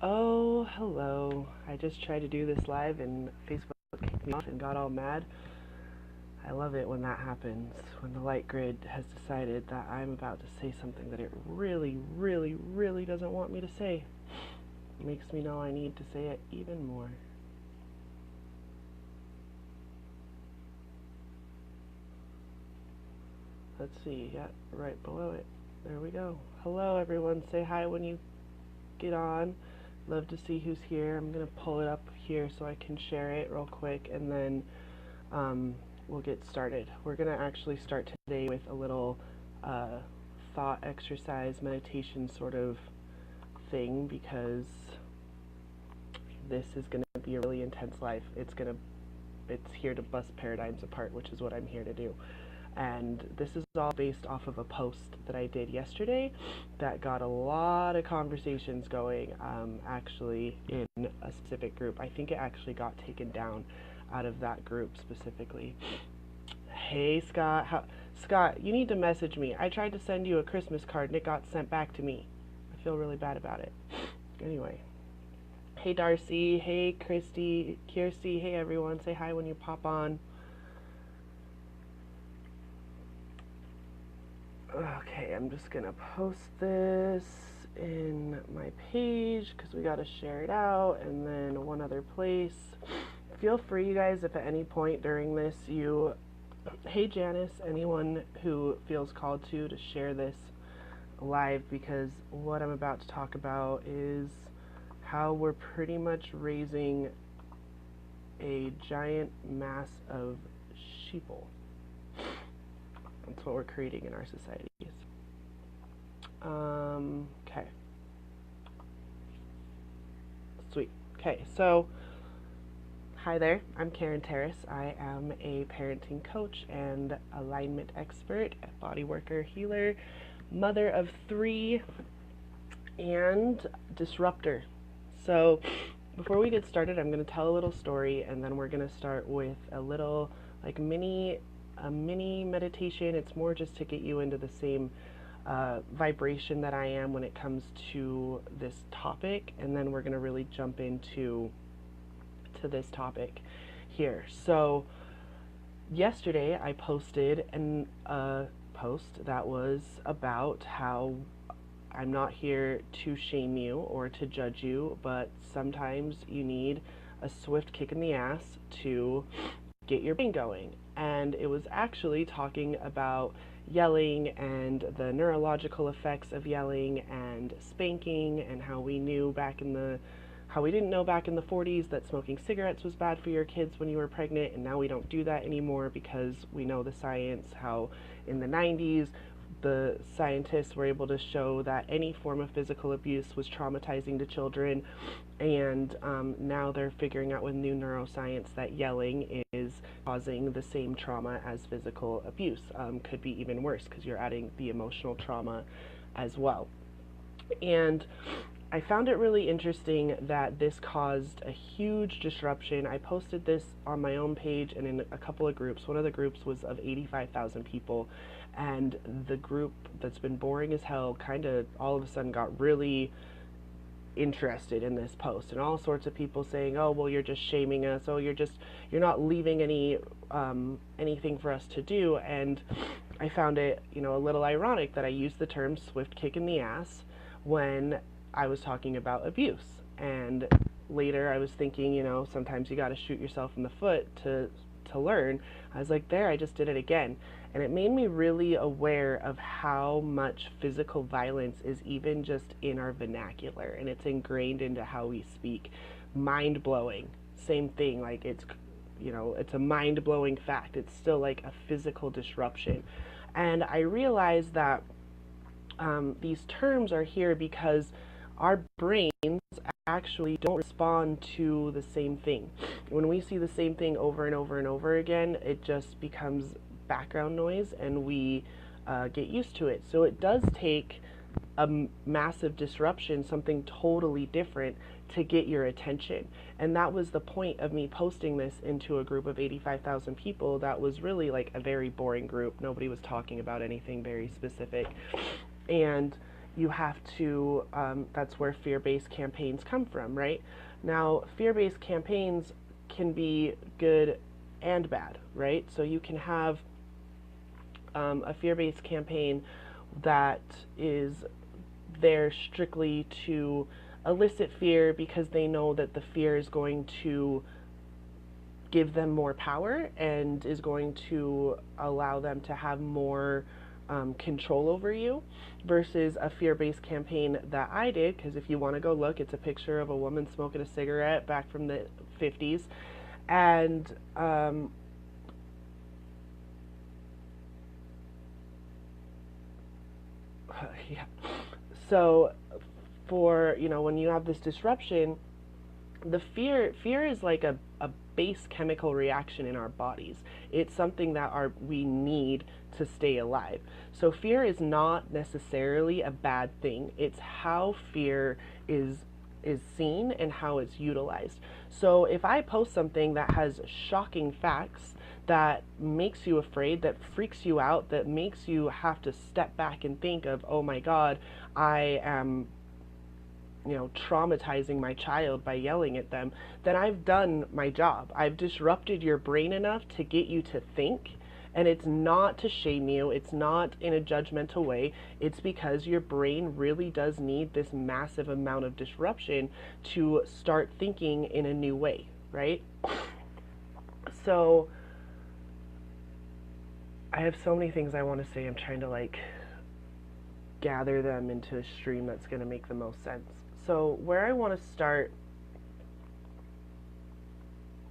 Oh, hello. I just tried to do this live and Facebook kicked me off and got all mad. I love it when that happens, when the light grid has decided that I'm about to say something that it really, really, really doesn't want me to say. It makes me know I need to say it even more. Let's see, yeah, right below it. There we go. Hello, everyone. Say hi when you get on. Love to see who's here. I'm going to pull it up here so I can share it real quick, and then we'll get started. We're going to actually start today with a little thought exercise, meditation sort of thing, because this is going to be a really intense life. It's here to bust paradigms apart, which is what I'm here to do. And this is all based off of a post that I did yesterday that got a lot of conversations going, actually, in a specific group. I think it actually got taken down out of that group specifically. Hey, Scott. Scott, you need to message me. I tried to send you a Christmas card and it got sent back to me. I feel really bad about it. Anyway. Hey, Darcy. Hey, Kirsty. Hey, everyone. Say hi when you pop on. Okay, I'm just gonna post this in my page because we gotta share it out, and then one other place. Feel free, you guys, if at any point during this hey Janice, anyone who feels called to share this live, because what I'm about to talk about is how we're pretty much raising a giant mass of sheeple. That's what we're creating in our societies. Okay. Sweet. Okay, so hi there. I'm Karen Terrace. I am a parenting coach and alignment expert, a body worker, healer, mother of 3, and disruptor. So before we get started, I'm going to tell a little story, and then we're going to start with a little mini meditation. It's more just to get you into the same vibration that I am when it comes to this topic, and then we're going to really jump into this topic here. So yesterday I posted a post that was about how I'm not here to shame you or to judge you, but sometimes you need a swift kick in the ass to get your brain going. And it was actually talking about yelling and the neurological effects of yelling and spanking, and how we didn't know back in the 40s that smoking cigarettes was bad for your kids when you were pregnant, and now we don't do that anymore because we know the science. How in the 90s the scientists were able to show that any form of physical abuse was traumatizing to children, and now they're figuring out with new neuroscience that yelling is causing the same trauma as physical abuse. Could be even worse because you're adding the emotional trauma as well. And I found it really interesting that this caused a huge disruption. I posted this on my own page and in a couple of groups. One of the groups was of 85,000 people, and the group that's been boring as hell kind of all of a sudden got really interested in this post, and all sorts of people saying, oh, well, you're just shaming us, oh, you're not leaving anything for us to do. And I found it, a little ironic that I used the term swift kick in the ass when I was talking about abuse. And later I was thinking, sometimes you got to shoot yourself in the foot to learn. I was like, there, I just did it again. And it made me really aware of how much physical violence is even just in our vernacular, and it's ingrained into how we speak. Mind blowing. Same thing. Like, it's a mind blowing fact. It's still like a physical disruption. And I realized that these terms are here because our brains actually don't respond to the same thing. When we see the same thing over and over and over again, it just becomes background noise, and we get used to it. So it does take a massive disruption, something totally different, to get your attention. And that was the point of me posting this into a group of 85,000 people that was really like a very boring group. Nobody was talking about anything very specific. And you have to, that's where fear-based campaigns come from, right? Now, fear-based campaigns can be good and bad, right? So you can have a fear-based campaign that is there strictly to elicit fear because they know that the fear is going to give them more power and is going to allow them to have more control over you, versus a fear-based campaign that I did, because if you want to go look, it's a picture of a woman smoking a cigarette back from the 50s. And yeah. So for, when you have this disruption, the fear is like a base chemical reaction in our bodies. It's something that we need to stay alive. So fear is not necessarily a bad thing. It's how fear is seen and how it's utilized. So if I post something that has shocking facts, that makes you afraid, that freaks you out, that makes you have to step back and think of, oh my God, I am traumatizing my child by yelling at them, then I've done my job. I've disrupted your brain enough to get you to think. And it's not to shame you, it's not in a judgmental way, it's because your brain really does need this massive amount of disruption to start thinking in a new way, right? So, I have so many things I want to say. I'm trying to gather them into a stream that's going to make the most sense. So, where I want to start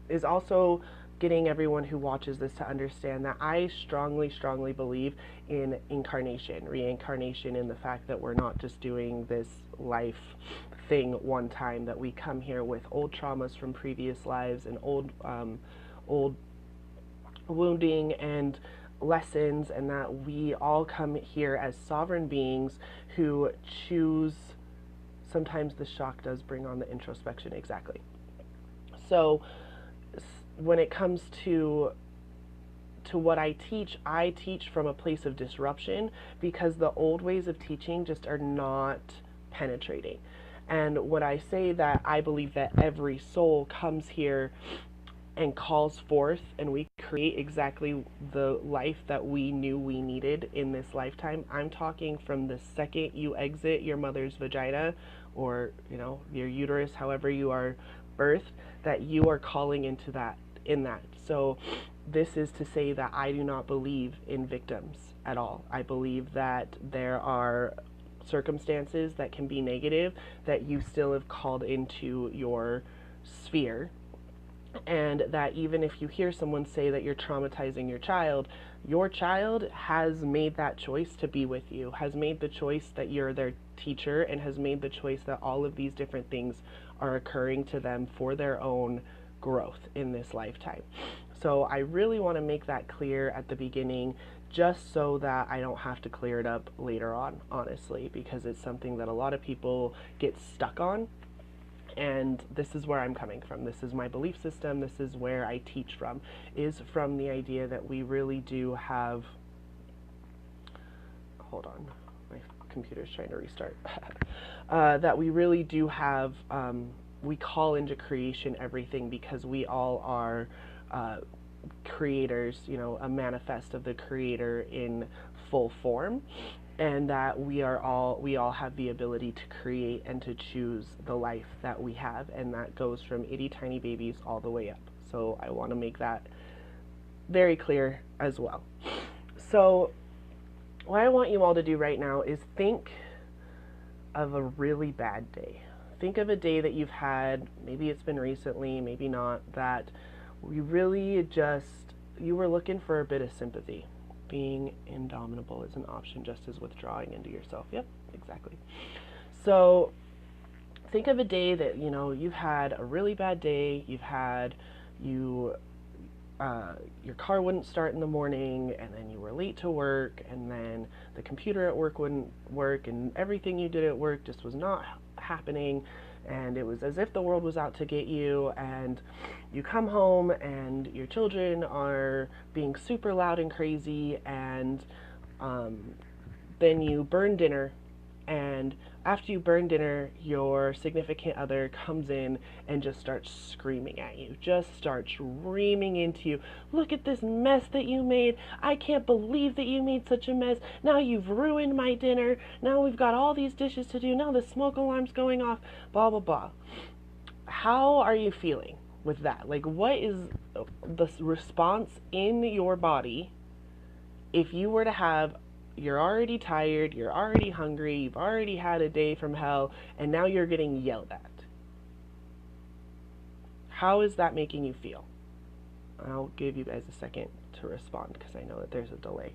is also getting everyone who watches this to understand that I strongly, strongly believe in incarnation, reincarnation, in the fact that we're not just doing this life thing one time, that we come here with old traumas from previous lives and old wounding and lessons, and that we all come here as sovereign beings who choose. Sometimes the shock does bring on the introspection, exactly. So when it comes to what I teach from a place of disruption, because the old ways of teaching just are not penetrating. And when I say that I believe that every soul comes here and calls forth, and we create exactly the life that we knew we needed in this lifetime, I'm talking from the second you exit your mother's vagina, or your uterus, however you are birthed, that you are calling into that, in that. So this is to say that I do not believe in victims at all. I believe that there are circumstances that can be negative that you still have called into your sphere, and that even if you hear someone say that you're traumatizing your child has made that choice to be with you, has made the choice that you're their teacher, and has made the choice that all of these different things are occurring to them for their own growth in this lifetime. So I really want to make that clear at the beginning, just so that I don't have to clear it up later on, honestly, because it's something that a lot of people get stuck on. And this is where I'm coming from. This is my belief system. This is where I teach from, is from the idea that we really do have, hold on, my computer's trying to restart, that we really do have, we call into creation everything, because we all are creators, a manifest of the creator in full form, and that we all have the ability to create and to choose the life that we have, and that goes from itty tiny babies all the way up. So I want to make that very clear as well. So what I want you all to do right now is think of a really bad day. Think of a day that you've had, maybe it's been recently, maybe not, that you really you were looking for a bit of sympathy. Being indomitable is an option, just as withdrawing into yourself. Yep, exactly. So think of a day that, you've had a really bad day. Your car wouldn't start in the morning, and then you were late to work, and then the computer at work wouldn't work, and everything you did at work just was not happening, and it was as if the world was out to get you. And you come home and your children are being super loud and crazy, and then you burn dinner, and after you burn dinner, your significant other comes in and just starts screaming at you, just starts screaming into you. Look at this mess that you made. I can't believe that you made such a mess. Now you've ruined my dinner. Now we've got all these dishes to do. Now the smoke alarm's going off, blah, blah, blah. How are you feeling with that? Like, what is the response in your body if you were to have, you're already tired, you're already hungry, you've already had a day from hell, and now you're getting yelled at? How is that making you feel? I'll give you guys a second to respond because I know that there's a delay.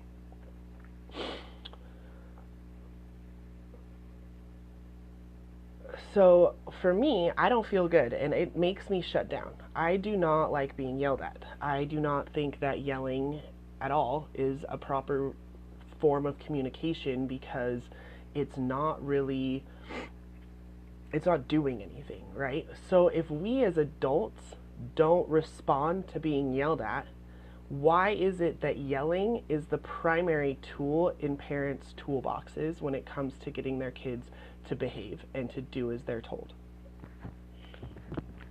So for me, I don't feel good, and it makes me shut down. I do not like being yelled at. I do not think that yelling at all is a proper form of communication because it's not doing anything, right? So if we as adults don't respond to being yelled at, why is it that yelling is the primary tool in parents' toolboxes when it comes to getting their kids to behave and to do as they're told?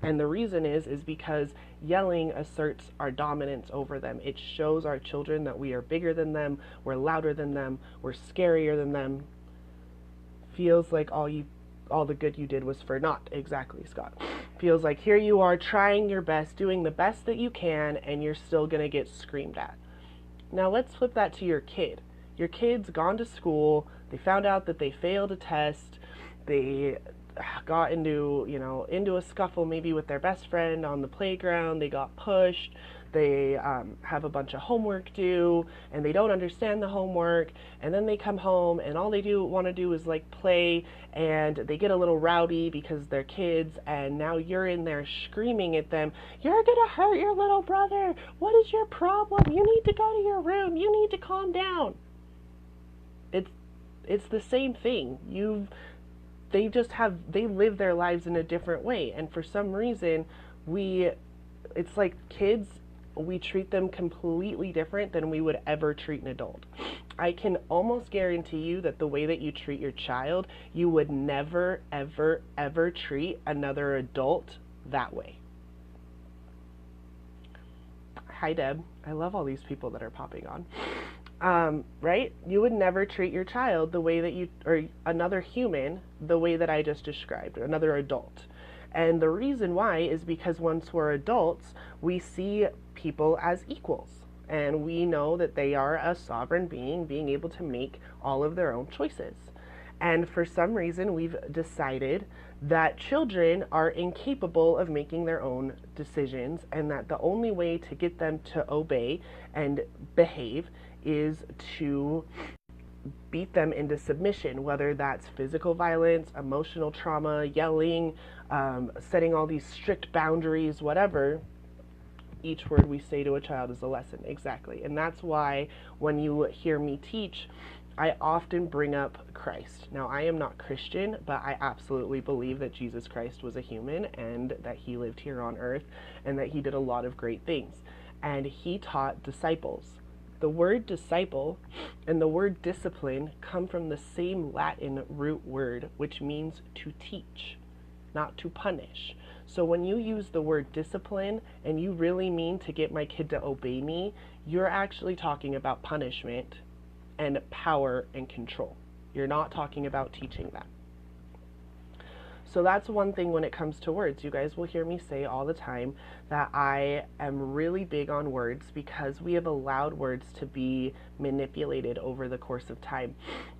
And the reason is because yelling asserts our dominance over them. It shows our children that we are bigger than them, we're louder than them, we're scarier than them. Feels like all the good you did was for naught. Exactly, Scott. Feels like here you are trying your best, doing the best that you can, and you're still going to get screamed at. Now let's flip that to your kid. Your kid's gone to school, they found out that they failed a test, they got into a scuffle maybe with their best friend on the playground, they got pushed, they have a bunch of homework due, and they don't understand the homework, and then they come home, and all they want to do is like play, and they get a little rowdy because they're kids, and now you're in there screaming at them, you're gonna hurt your little brother, what is your problem, you need to go to your room, you need to calm down. It's the same thing. They live their lives in a different way, and for some reason it's like kids, we treat them completely different than we would ever treat an adult. I can almost guarantee you that the way that you treat your child, you would never, ever, ever treat another adult that way. Hi, Deb. I love all these people that are popping on. Right? You would never treat your child the way that or another human, the way that I just described, another adult. And the reason why is because once we're adults, we see people as equals. And we know that they are a sovereign being able to make all of their own choices. And for some reason, we've decided that children are incapable of making their own decisions, and that the only way to get them to obey and behave is to beat them into submission, whether that's physical violence, emotional trauma, yelling, setting all these strict boundaries, whatever. Each word we say to a child is a lesson. Exactly. And that's why when you hear me teach, I often bring up Christ. Now, I am not Christian, but I absolutely believe that Jesus Christ was a human and that he lived here on earth and that he did a lot of great things. And he taught disciples. The word disciple and the word discipline come from the same Latin root word, which means to teach, not to punish. So when you use the word discipline and you really mean to get my kid to obey me, you're actually talking about punishment and power and control. You're not talking about teaching them. So that's one thing when it comes to words. You guys will hear me say all the time that I am really big on words because we have allowed words to be manipulated over the course of time.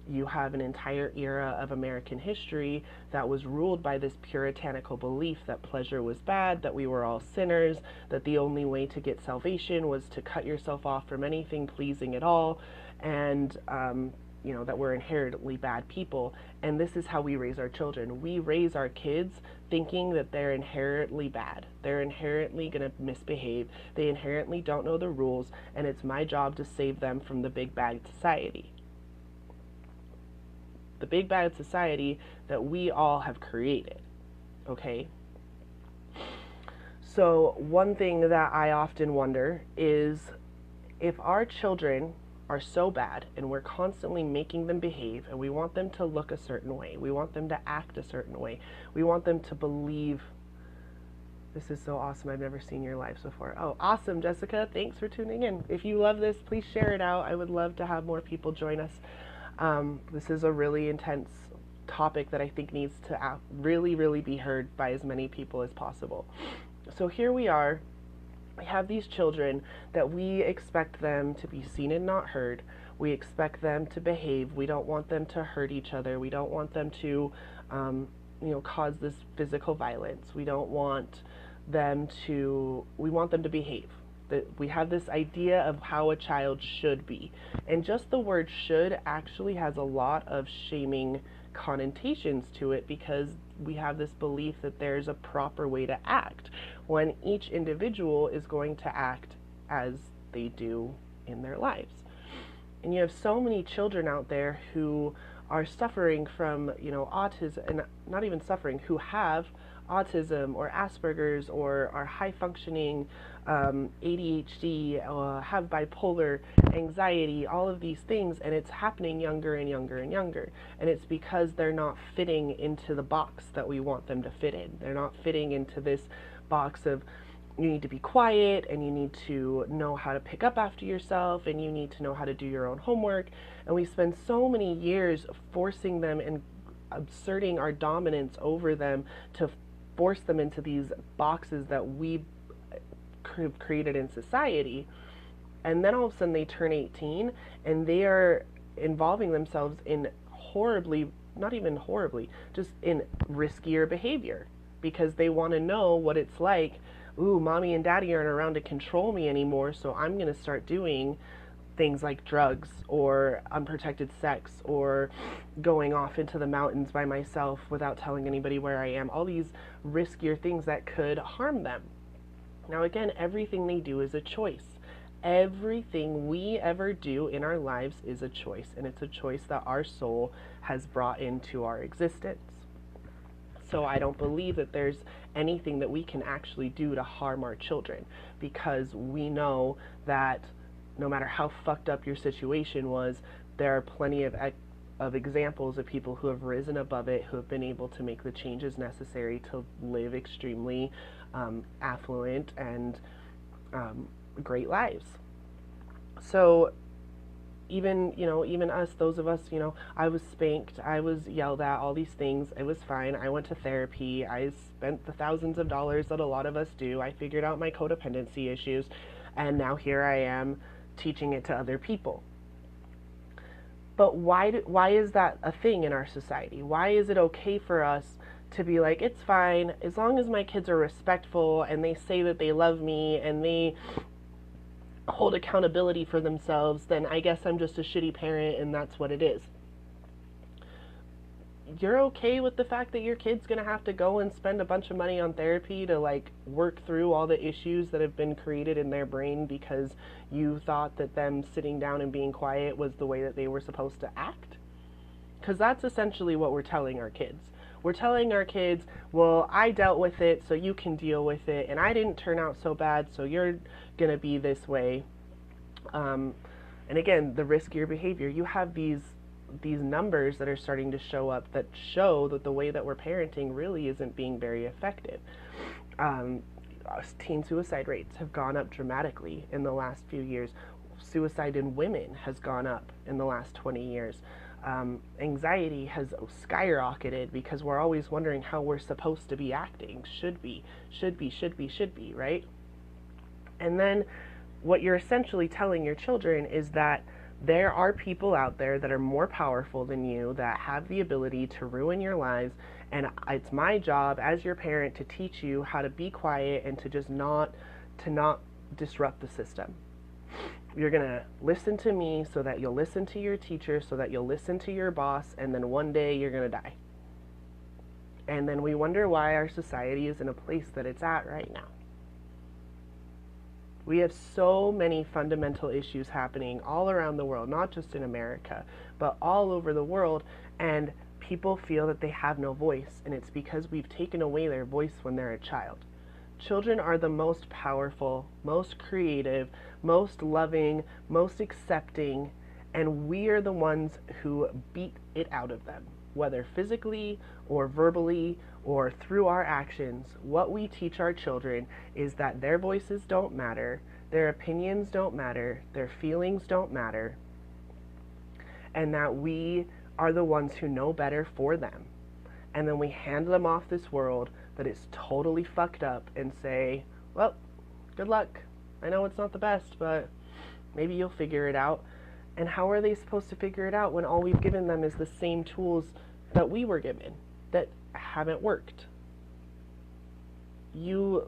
You have an entire era of American history that was ruled by this puritanical belief that pleasure was bad, that we were all sinners, that the only way to get salvation was to cut yourself off from anything pleasing at all, and that we're inherently bad people. And this is how we raise our children. We raise our kids thinking that they're inherently bad. They're inherently going to misbehave. They inherently don't know the rules, and it's my job to save them from the big bad society. The big bad society that we all have created. Okay? So one thing that I often wonder is if our children are so bad, and we're constantly making them behave, and we want them to look a certain way. We want them to act a certain way. We want them to believe. This is so awesome. I've never seen your lives before. Oh, awesome, Jessica. Thanks for tuning in. If you love this, please share it out. I would love to have more people join us. This is a really intense topic that I think needs to really, really be heard by as many people as possible. So here we are. We have these children that we expect them to be seen and not heard. We expect them to behave. We don't want them to hurt each other. We don't want them to, cause this physical violence. We don't want them to, we want them to behave. That we have this idea of how a child should be. And just the word should actually has a lot of shaming connotations to it, because we have this belief that there's a proper way to act when each individual is going to act as they do in their lives. And you have so many children out there who are suffering from, autism, and not even suffering, who have autism or Asperger's or are high functioning ADHD, have bipolar, anxiety, all of these things, and it's happening younger and younger and younger. And it's because they're not fitting into the box that we want them to fit in. They're not fitting into this box of, you need to be quiet, and you need to know how to pick up after yourself, and you need to know how to do your own homework. And we spend so many years forcing them and asserting our dominance over them to force them into these boxes that we created in society. And then all of a sudden they turn 18 and they are involving themselves in not even horribly, just in riskier behavior, because they want to know what it's like. Ooh, mommy and daddy aren't around to control me anymore, so I'm going to start doing things like drugs or unprotected sex or going off into the mountains by myself without telling anybody where I am. All these riskier things that could harm them. Now again, everything they do is a choice. Everything we ever do in our lives is a choice, and it's a choice that our soul has brought into our existence. So I don't believe that there's anything that we can actually do to harm our children, because we know that no matter how fucked up your situation was, there are plenty of examples of people who have risen above it, who have been able to make the changes necessary to live extremely affluent and great lives. So even us, those of us, I was spanked, I was yelled at, all these things. It was fine. I went to therapy. I spent the thousands of dollars that a lot of us do. I figured out my codependency issues, and now here I am teaching it to other people. But why is that a thing in our society? Why is it okay for us to be like, it's fine, as long as my kids are respectful and they say that they love me and they hold accountability for themselves, then I guess I'm just a shitty parent and that's what it is. You're okay with the fact that your kid's gonna have to go and spend a bunch of money on therapy to work through all the issues that have been created in their brain because you thought that them sitting down and being quiet was the way that they were supposed to act? Because that's essentially what we're telling our kids. We're telling our kids, well, I dealt with it, so you can deal with it, and I didn't turn out so bad, so you're going to be this way. And again, the riskier behavior. You have these numbers that are starting to show up that show that the way that we're parenting really isn't being very effective. Teen suicide rates have gone up dramatically in the last few years. Suicide in women has gone up in the last 20 years. Anxiety has skyrocketed because we're always wondering how we're supposed to be acting. Should be, right? And then what you're essentially telling your children is that there are people out there that are more powerful than you, that have the ability to ruin your lives, and it's my job as your parent to teach you how to be quiet and to just not disrupt the system. You're going to listen to me so that you'll listen to your teacher, so that you'll listen to your boss, and then one day you're going to die. And then we wonder why our society is in a place that it's at right now. We have so many fundamental issues happening all around the world, not just in America, but all over the world, and people feel that they have no voice, and it's because we've taken away their voice when they're a child. Children are the most powerful, most creative, most loving, most accepting, And we are the ones who beat it out of them, whether physically or verbally or through our actions. What we teach our children is that their voices don't matter, their opinions don't matter, their feelings don't matter, and that we are the ones who know better for them. And then we hand them off this world that is totally fucked up and say, well, good luck. I know it's not the best, but maybe you'll figure it out. And how are they supposed to figure it out when all we've given them is the same tools that we were given that haven't worked? You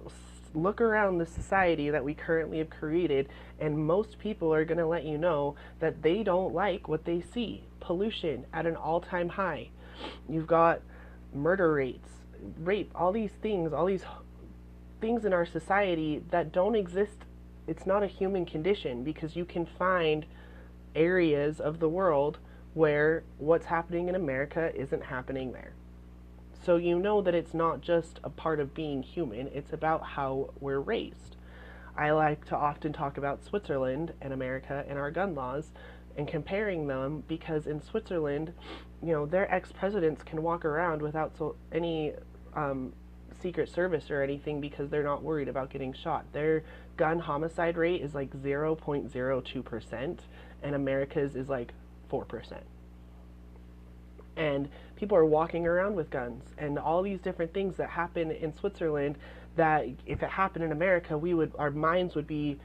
look around the society that we currently have created, and most people are going to let you know that they don't like what they see. Pollution at an all-time high. You've got murder rates, rape, all these things in our society that don't exist. It's not a human condition, because you can find areas of the world where what's happening in America isn't happening there. So you know that it's not just a part of being human, it's about how we're raised. I like to often talk about Switzerland and America and our gun laws and comparing them, because in Switzerland, their ex-presidents can walk around without any Secret Service or anything, because they're not worried about getting shot. Their gun homicide rate is like 0.02%, and America's is like 4%. And people are walking around with guns, and all these different things that happen in Switzerland that if it happened in America, our minds would be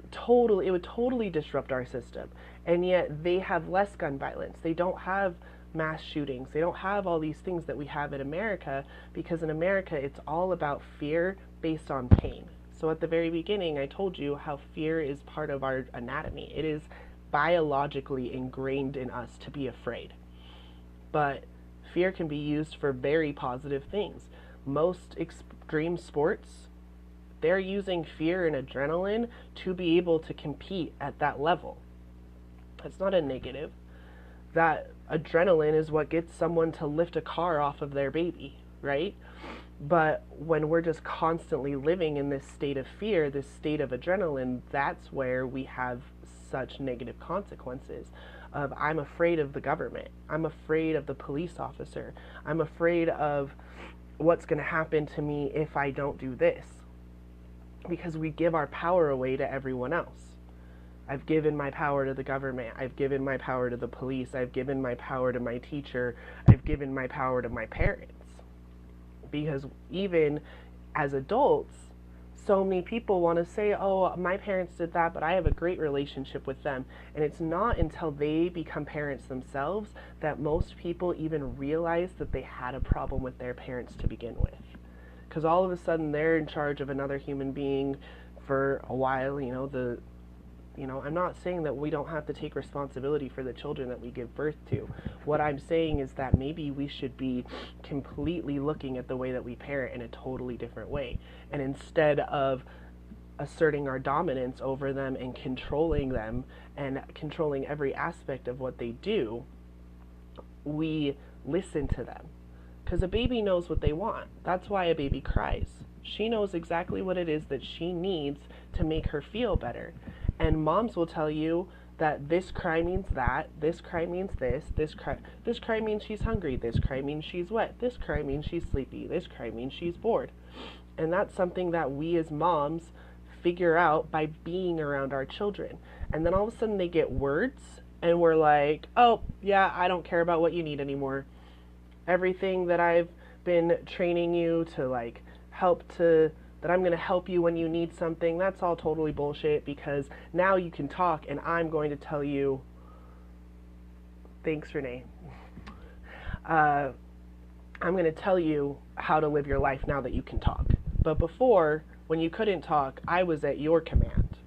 it would totally disrupt our system. And yet they have less gun violence. They don't have mass shootings. They don't have all these things that we have in America, because in America it's all about fear based on pain. So at the very beginning, I told you how fear is part of our anatomy. It is biologically ingrained in us to be afraid. But fear can be used for very positive things. Most extreme sports, they're using fear and adrenaline to be able to compete at that level. That's not a negative. That adrenaline is what gets someone to lift a car off of their baby, right? But when we're just constantly living in this state of fear, this state of adrenaline, that's where we have such negative consequences of, I'm afraid of the government. I'm afraid of the police officer. I'm afraid of what's going to happen to me if I don't do this. Because we give our power away to everyone else. I've given my power to the government. I've given my power to the police. I've given my power to my teacher. I've given my power to my parents. Because even as adults, so many people want to say, oh, my parents did that, but I have a great relationship with them. And it's not until they become parents themselves that most people even realize that they had a problem with their parents to begin with. Because all of a sudden they're in charge of another human being for a while. I'm not saying that we don't have to take responsibility for the children that we give birth to. What I'm saying is that maybe we should be completely looking at the way that we parent in a totally different way. And instead of asserting our dominance over them and controlling them and controlling every aspect of what they do, we listen to them. Because a baby knows what they want. That's why a baby cries. She knows exactly what it is that she needs to make her feel better. And moms will tell you that this cry means that, this cry means this cry means she's hungry, this cry means she's wet, this cry means she's sleepy, this cry means she's bored. And that's something that we as moms figure out by being around our children. And then all of a sudden they get words, and we're like, oh, yeah, I don't care about what you need anymore. Everything that I've been training you to that I'm going to help you when you need something, that's all totally bullshit, because now you can talk and I'm going to tell you, thanks Renee, I'm going to tell you how to live your life now that you can talk. But before, when you couldn't talk, I was at your command.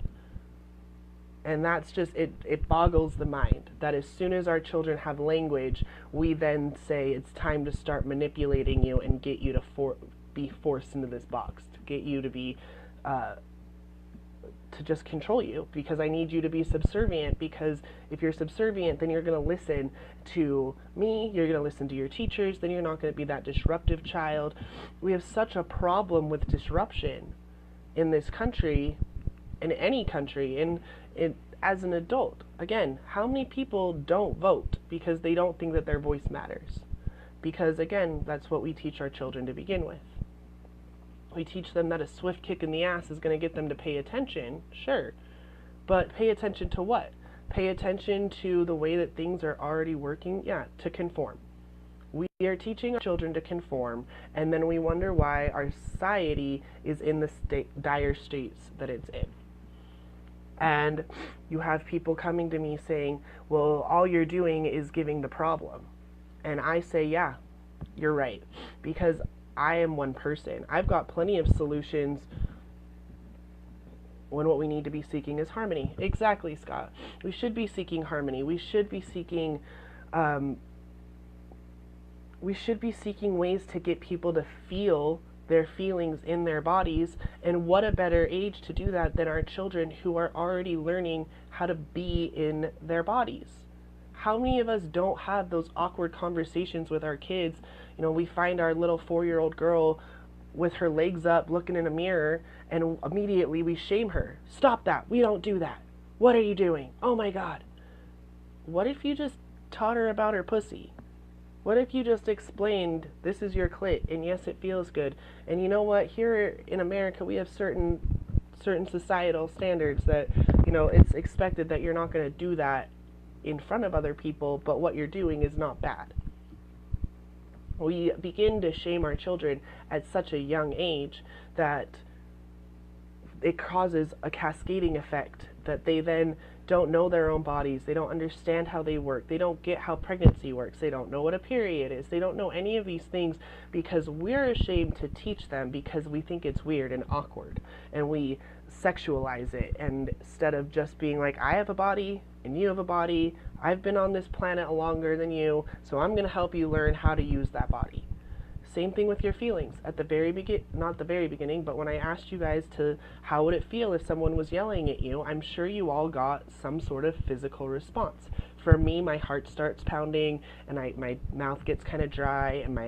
And that's just, it boggles the mind that as soon as our children have language, we then say it's time to start manipulating you and get you to be forced into this box, to get you to be, to just control you, because I need you to be subservient, because if you're subservient, then you're going to listen to me, you're going to listen to your teachers, then you're not going to be that disruptive child. We have such a problem with disruption in this country, in any country, and as an adult, again, how many people don't vote because they don't think that their voice matters? Because, again, that's what we teach our children to begin with. We teach them that a swift kick in the ass is going to get them to pay attention, sure. But pay attention to what? Pay attention to the way that things are already working? Yeah, to conform. We are teaching our children to conform, and then we wonder why our society is in the dire states that it's in. And you have people coming to me saying, well, all you're doing is giving the problem. And I say, yeah, you're right. Because I am one person. I've got plenty of solutions when what we need to be seeking is harmony. Exactly, Scott. We should be seeking harmony. We should be seeking ways to get people to feel their feelings in their bodies. And what a better age to do that than our children who are already learning how to be in their bodies. How many of us don't have those awkward conversations with our kids? You know, we find our little 4-year-old girl with her legs up looking in a mirror, and immediately we shame her. Stop that. We don't do that. What are you doing? Oh my God. What if you just taught her about her pussy? What if you just explained, this is your clit, and yes, it feels good. And you know what? Here in America, we have certain societal standards that, you know, it's expected that you're not going to do that in front of other people, but what you're doing is not bad. We begin to shame our children at such a young age that it causes a cascading effect that they then don't know their own bodies. They don't understand how they work. They don't get how pregnancy works. They don't know what a period is. They don't know any of these things because we're ashamed to teach them because we think it's weird and awkward. And we sexualize it. And instead of just being like, I have a body and you have a body. I've been on this planet longer than you, so I'm going to help you learn how to use that body. Same thing with your feelings. At the very not the very beginning, but when I asked you guys to how would it feel if someone was yelling at you, I'm sure you all got some sort of physical response. For me, my heart starts pounding and my mouth gets kind of dry and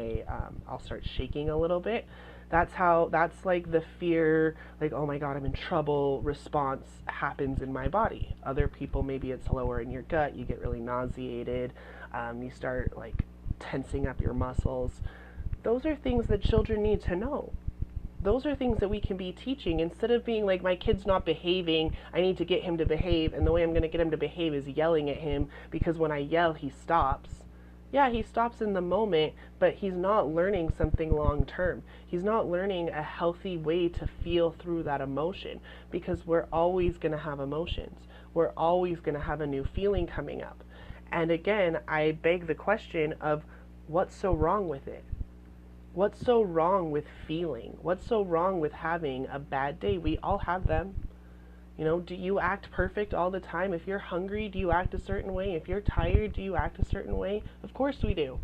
I'll start shaking a little bit. That's like the fear, like, oh my God, I'm in trouble response happens in my body. Other people, maybe it's lower in your gut, you get really nauseated, you start like tensing up your muscles. Those are things that children need to know. Those are things that we can be teaching instead of being like, my kid's not behaving, I need to get him to behave, and the way I'm going to get him to behave is yelling at him because when I yell, he stops. Yeah, he stops in the moment, but he's not learning something long term. He's not learning a healthy way to feel through that emotion because we're always going to have emotions. We're always going to have a new feeling coming up. And again, I beg the question of what's so wrong with it? What's so wrong with feeling? What's so wrong with having a bad day? We all have them. You know, do you act perfect all the time? If you're hungry, do you act a certain way? If you're tired, do you act a certain way? Of course we do.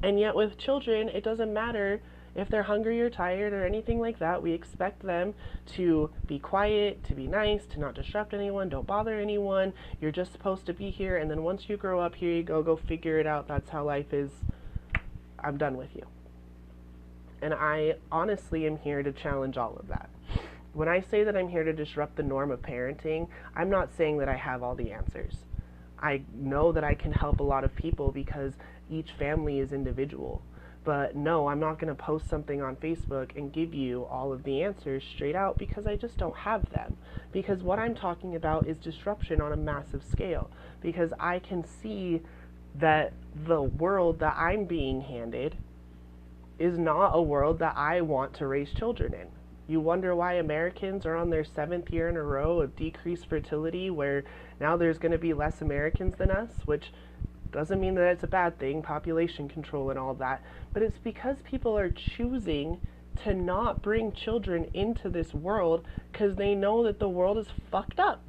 And yet with children, it doesn't matter if they're hungry or tired or anything like that. We expect them to be quiet, to be nice, to not disrupt anyone, don't bother anyone. You're just supposed to be here, and then once you grow up, here you go figure it out. That's how life is. I'm done with you. And I honestly am here to challenge all of that. When I say that I'm here to disrupt the norm of parenting, I'm not saying that I have all the answers. I know that I can help a lot of people because each family is individual. But no, I'm not going to post something on Facebook and give you all of the answers straight out because I just don't have them. Because what I'm talking about is disruption on a massive scale. Because I can see that the world that I'm being handed is not a world that I want to raise children in. You wonder why Americans are on their 7th year in a row of decreased fertility, where now there's going to be less Americans than us, which doesn't mean that it's a bad thing, population control and all that, but it's because people are choosing to not bring children into this world because they know that the world is fucked up.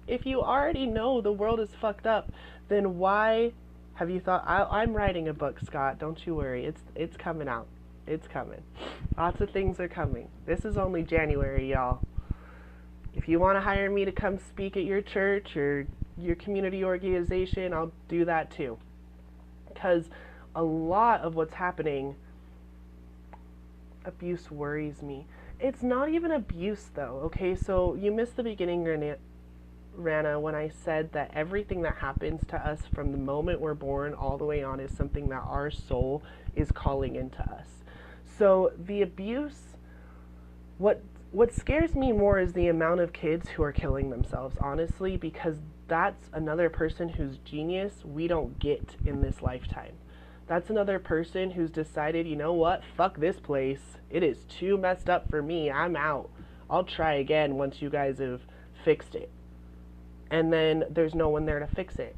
If you already know the world is fucked up, then why have you thought, I'm writing a book, Scott, don't you worry, it's coming out. It's coming. Lots of things are coming. This is only January, y'all. If you want to hire me to come speak at your church or your community organization, I'll do that too. Because a lot of what's happening, abuse worries me. it's not even abuse though, okay? So you missed the beginning, Rana, when I said that everything that happens to us from the moment we're born all the way on is something that our soul is calling into us. So the abuse, what scares me more is the amount of kids who are killing themselves, honestly, because that's another person whose genius we don't get in this lifetime. That's another person who's decided, you know what, fuck this place. It is too messed up for me. I'm out. I'll try again once you guys have fixed it. And then there's no one there to fix it.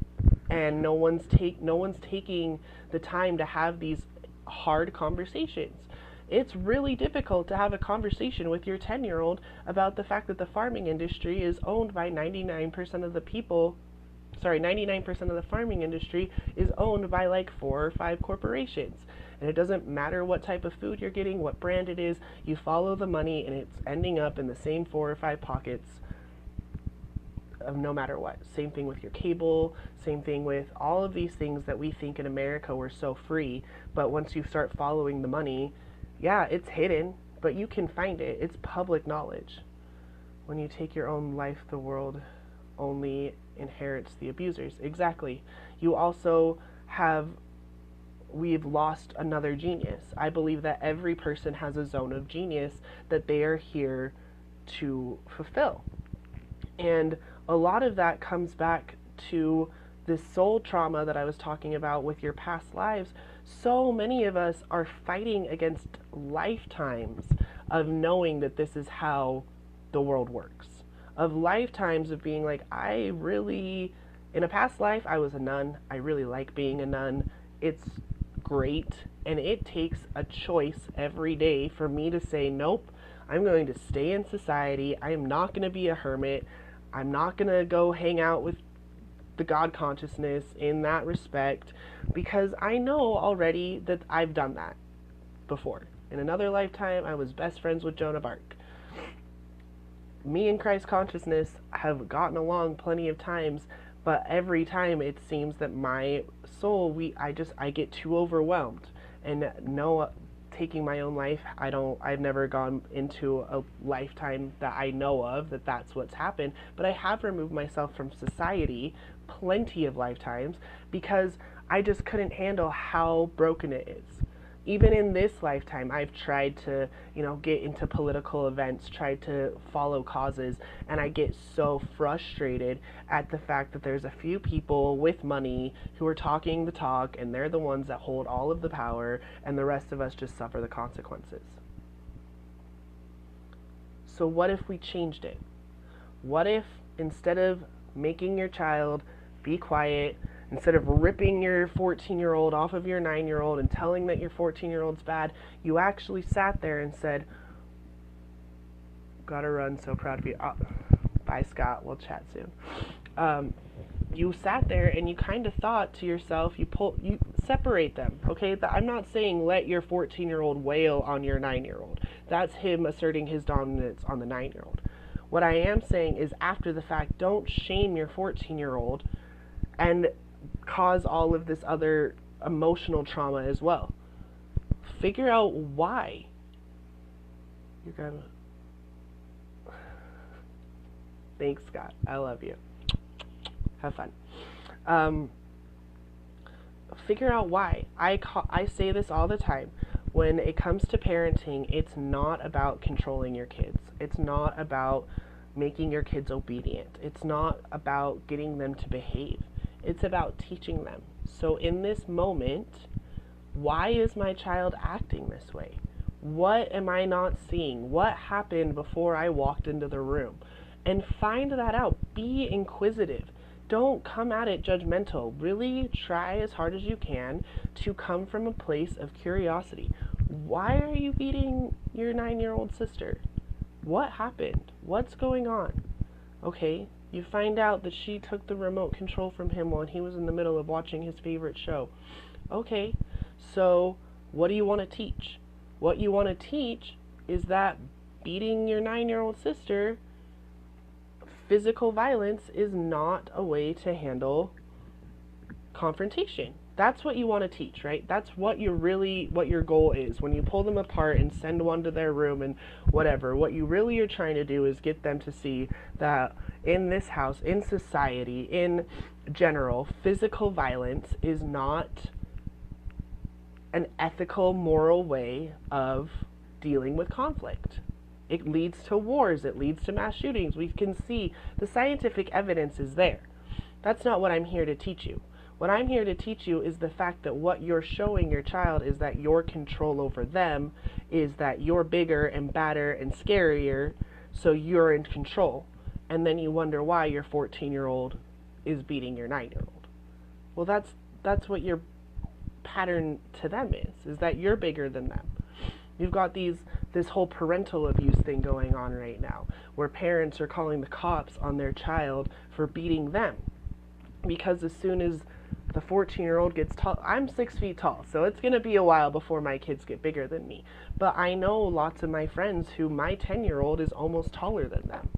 And no one's taking the time to have these hard conversations. It's really difficult to have a conversation with your 10-year-old about the fact that the farming industry is owned by 99% of the people. 99% of the farming industry is owned by like 4 or 5 corporations. And it doesn't matter what type of food you're getting, what brand it is, you follow the money and it's ending up in the same 4 or 5 pockets of no matter what. Same thing with your cable, same thing with all of these things that we think in America we're so free, but once you start following the money, yeah, it's hidden, but you can find it. It's public knowledge. When you take your own life, the world only inherits the abusers. Exactly. You also we've lost another genius. I believe that every person has a zone of genius that they are here to fulfill. And a lot of that comes back to this soul trauma that I was talking about with your past lives. So many of us are fighting against lifetimes of knowing that this is how the world works. Of lifetimes of being like, in a past life, I was a nun. I really like being a nun. It's great. And it takes a choice every day for me to say, nope, I'm going to stay in society. I am not going to be a hermit. I'm not going to go hang out with the God consciousness in that respect, because I know already that I've done that before. In another lifetime, I was best friends with Joan of Arc. Me and Christ consciousness have gotten along plenty of times, but every time it seems that my soul, I get too overwhelmed. And no, taking my own life, I've never gone into a lifetime that I know of that's what's happened, but I have removed myself from society plenty of lifetimes because I just couldn't handle how broken it is. Even in this lifetime, I've tried to, get into political events, tried to follow causes, and I get so frustrated at the fact that there's a few people with money who are talking the talk, and they're the ones that hold all of the power, and the rest of us just suffer the consequences. So what if we changed it? What if, instead of making your child be quiet, instead of ripping your 14-year-old off of your 9-year-old and telling that your 14-year-old's bad, you actually sat there and said, gotta run, so proud of you. Oh, bye, Scott. We'll chat soon. You sat there and you kind of thought to yourself, you separate them, okay? I'm not saying let your 14-year-old wail on your 9-year-old. That's him asserting his dominance on the 9-year-old. What I am saying is, after the fact, don't shame your 14-year-old and cause all of this other emotional trauma as well. Figure out why. You're gonna... Thanks, Scott. I love you. Have fun. Figure out why. I say this all the time. When it comes to parenting, it's not about controlling your kids. It's not about making your kids obedient. It's not about getting them to behave. It's about teaching them. So in this moment, why is my child acting this way? What am I not seeing? What happened before I walked into the room? And find that out. Be inquisitive. Don't come at it judgmental. Really try as hard as you can to come from a place of curiosity. Why are you beating your 9-year-old sister? What happened? What's going on? Okay, you find out that she took the remote control from him while he was in the middle of watching his favorite show. Okay, so what do you want to teach? What you want to teach is that beating your 9-year-old sister, physical violence, is not a way to handle confrontation. That's what you want to teach, right? That's what your goal is. When you pull them apart and send one to their room and whatever, what you really are trying to do is get them to see that in this house, in society, in general, physical violence is not an ethical, moral way of dealing with conflict. It leads to wars, it leads to mass shootings. We can see the scientific evidence is there. That's not what I'm here to teach you. What I'm here to teach you is the fact that what you're showing your child is that your control over them is that you're bigger and badder and scarier, so you're in control. And then you wonder why your 14-year-old is beating your 9-year-old. Well, that's what your pattern to them is that you're bigger than them. You've got this whole parental abuse thing going on right now, where parents are calling the cops on their child for beating them. Because as soon as the 14-year-old gets tall, I'm 6 feet tall, so it's going to be a while before my kids get bigger than me. But I know lots of my friends who my 10-year-old is almost taller than them.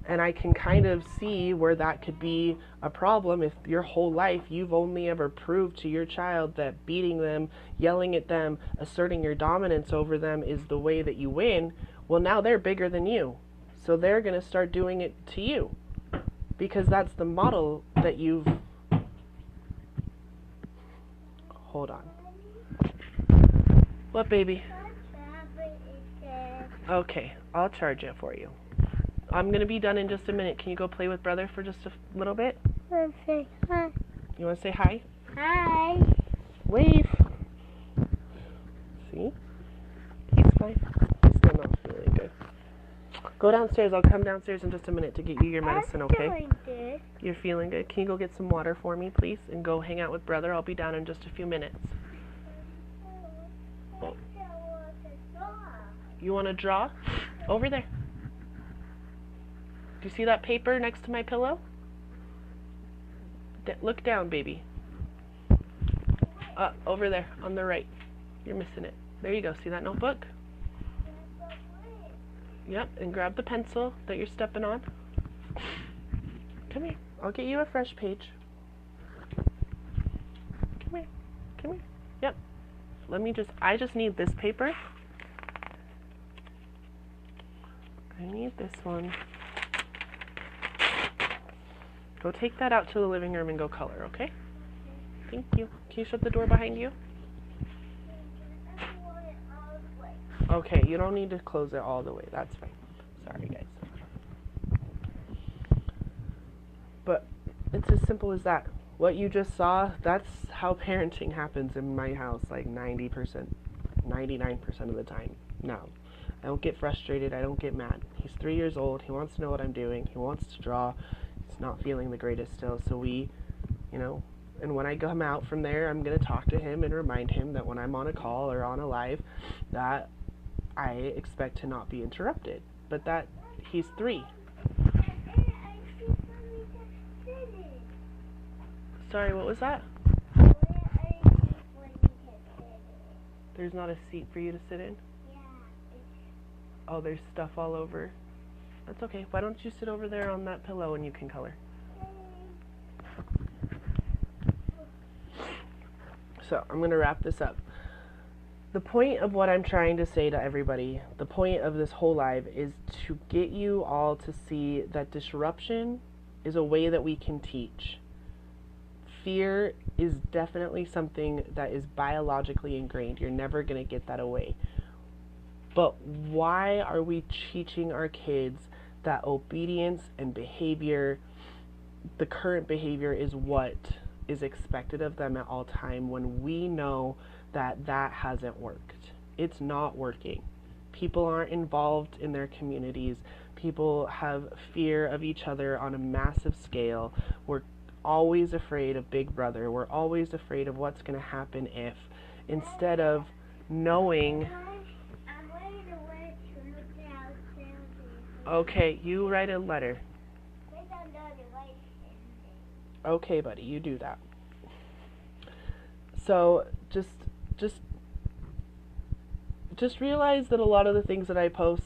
And I can kind of see where that could be a problem if your whole life you've only ever proved to your child that beating them, yelling at them, asserting your dominance over them is the way that you win. Well, now they're bigger than you, so they're going to start doing it to you because that's the model that you've... Hold on. What, baby? Okay, I'll charge it for you. I'm going to be done in just a minute. Can you go play with brother for just a little bit? Okay, hi. You want to say hi? Hi. Wave. See? He's fine. He's still not feeling good. Go downstairs. I'll come downstairs in just a minute to get you your medicine, okay? I'm feeling good. You're feeling good? Can you go get some water for me, please? And go hang out with brother. I'll be down in just a few minutes. Oh. You want to draw? Over there. Do you see that paper next to my pillow? Look down, baby. Over there, on the right. You're missing it. There you go. See that notebook? Yep, and grab the pencil that you're stepping on. Come here. I'll get you a fresh page. Come here. Come here. Yep. I just need this paper. I need this one. Go take that out to the living room and go color, okay? Thank you. Can you shut the door behind you? Okay, you don't need to close it all the way. That's fine. Sorry, guys. But it's as simple as that. What you just saw, that's how parenting happens in my house, like 90%, 99% of the time. No, I don't get frustrated. I don't get mad. He's 3 years old. He wants to know what I'm doing. He wants to draw. He's not feeling the greatest still. So and when I come out from there, I'm going to talk to him and remind him that when I'm on a call or on a live, that I expect to not be interrupted. But that he's 3. Sorry, what was that? There's not a seat for you to sit in? Oh, there's stuff all over. That's okay. Why don't you sit over there on that pillow and you can color? So, I'm going to wrap this up. The point of what I'm trying to say to everybody, the point of this whole live is to get you all to see that disruption is a way that we can teach. Fear is definitely something that is biologically ingrained. You're never going to get that away. But why are we teaching our kids that obedience and behavior, the current behavior, is what is expected of them at all time when we know that that hasn't worked? It's not working. People aren't involved in their communities. People have fear of each other on a massive scale. We're always afraid of Big Brother. We're always afraid of what's going to happen if, instead of knowing... Okay, you write a letter. Okay, buddy, you do that. So, just realize that a lot of the things that I post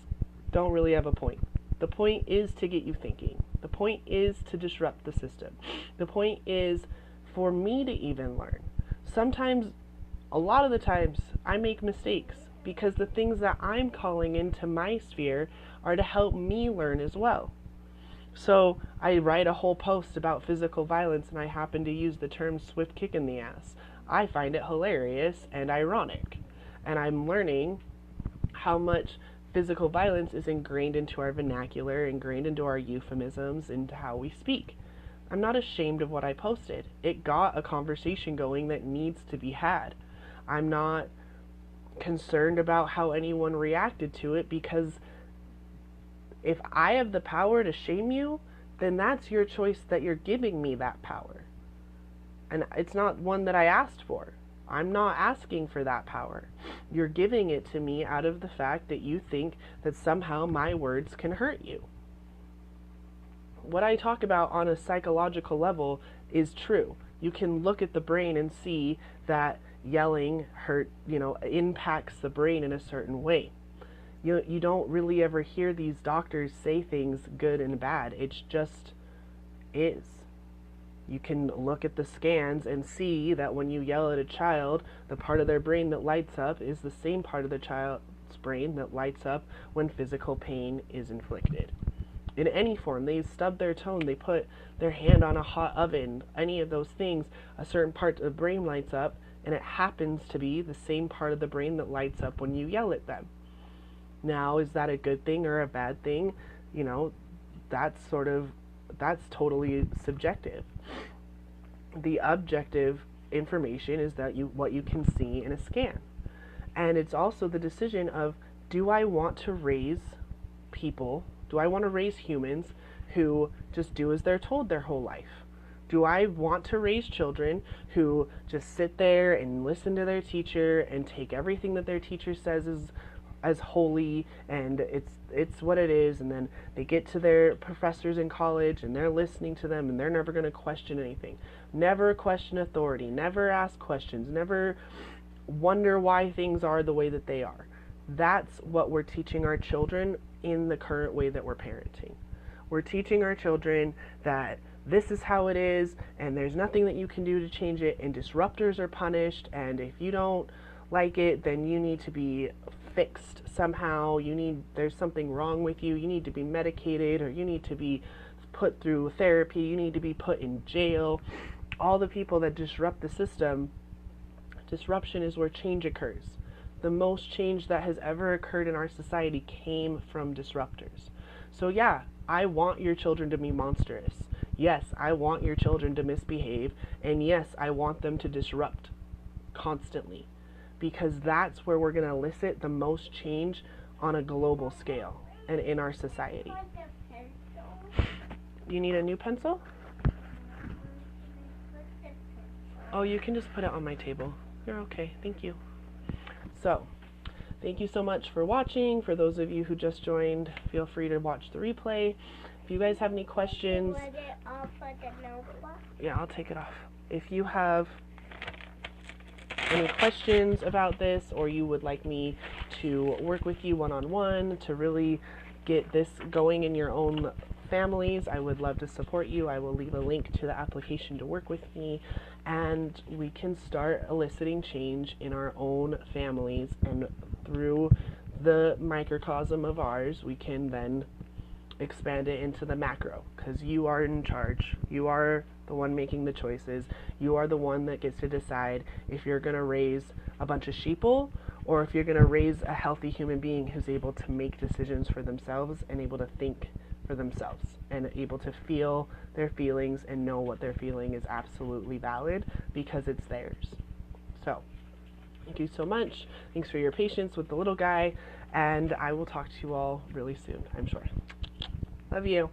don't really have a point. The point is to get you thinking. The point is to disrupt the system. The point is for me to even learn. Sometimes, a lot of the times, I make mistakes because the things that I'm calling into my sphere are to help me learn as well. So I write a whole post about physical violence and I happen to use the term swift kick in the ass. I find it hilarious and ironic. And I'm learning how much physical violence is ingrained into our vernacular, ingrained into our euphemisms, into how we speak. I'm not ashamed of what I posted. It got a conversation going that needs to be had. I'm not concerned about how anyone reacted to it, because if I have the power to shame you, then that's your choice, that you're giving me that power. And it's not one that I asked for. I'm not asking for that power. You're giving it to me out of the fact that you think that somehow my words can hurt you. What I talk about on a psychological level is true. You can look at the brain and see that yelling impacts the brain in a certain way. You don't really ever hear these doctors say things good and bad. It's just is. You can look at the scans and see that when you yell at a child, the part of their brain that lights up is the same part of the child's brain that lights up when physical pain is inflicted. In any form, they stub their toe, they put their hand on a hot oven, any of those things, a certain part of the brain lights up, and it happens to be the same part of the brain that lights up when you yell at them. Now, is that a good thing or a bad thing? That's totally subjective. The objective information is that what you can see in a scan. And it's also the decision of, do I want to raise people? Do I want to raise humans who just do as they're told their whole life? Do I want to raise children who just sit there and listen to their teacher and take everything that their teacher says as holy, and it's what it is, and then they get to their professors in college and they're listening to them and they're never going to question anything, never question authority, never ask questions, never wonder why things are the way that they are? That's what we're teaching our children in the current way that we're parenting. We're teaching our children that this is how it is and there's nothing that you can do to change it, and disruptors are punished, and if you don't like it, then you need to be fixed somehow. There's something wrong with you. You need to be medicated, or you need to be put through therapy. You need to be put in jail. All the people that disrupt the system, disruption is where change occurs. The most change that has ever occurred in our society came from disruptors. So yeah, I want your children to be monstrous. Yes, I want your children to misbehave. And yes, I want them to disrupt constantly, because that's where we're going to elicit the most change on a global scale and in our society. You need a new pencil? Oh, you can just put it on my table. You're okay. Thank you. So, thank you so much for watching. For those of you who just joined, feel free to watch the replay. If you guys have any questions... Yeah, I'll take it off. If you have any questions about this, or you would like me to work with you one-on-one to really get this going in your own families, I would love to support you. I will leave a link to the application to work with me, and we can start eliciting change in our own families, and through the microcosm of ours, we can then expand it into the macro, because you are in charge. You are the one making the choices. You are the one that gets to decide if you're going to raise a bunch of sheeple, or if you're going to raise a healthy human being who's able to make decisions for themselves and able to think for themselves and able to feel their feelings and know what they're feeling is absolutely valid because it's theirs. So, thank you so much. Thanks for your patience with the little guy, and I will talk to you all really soon, I'm sure. Love you.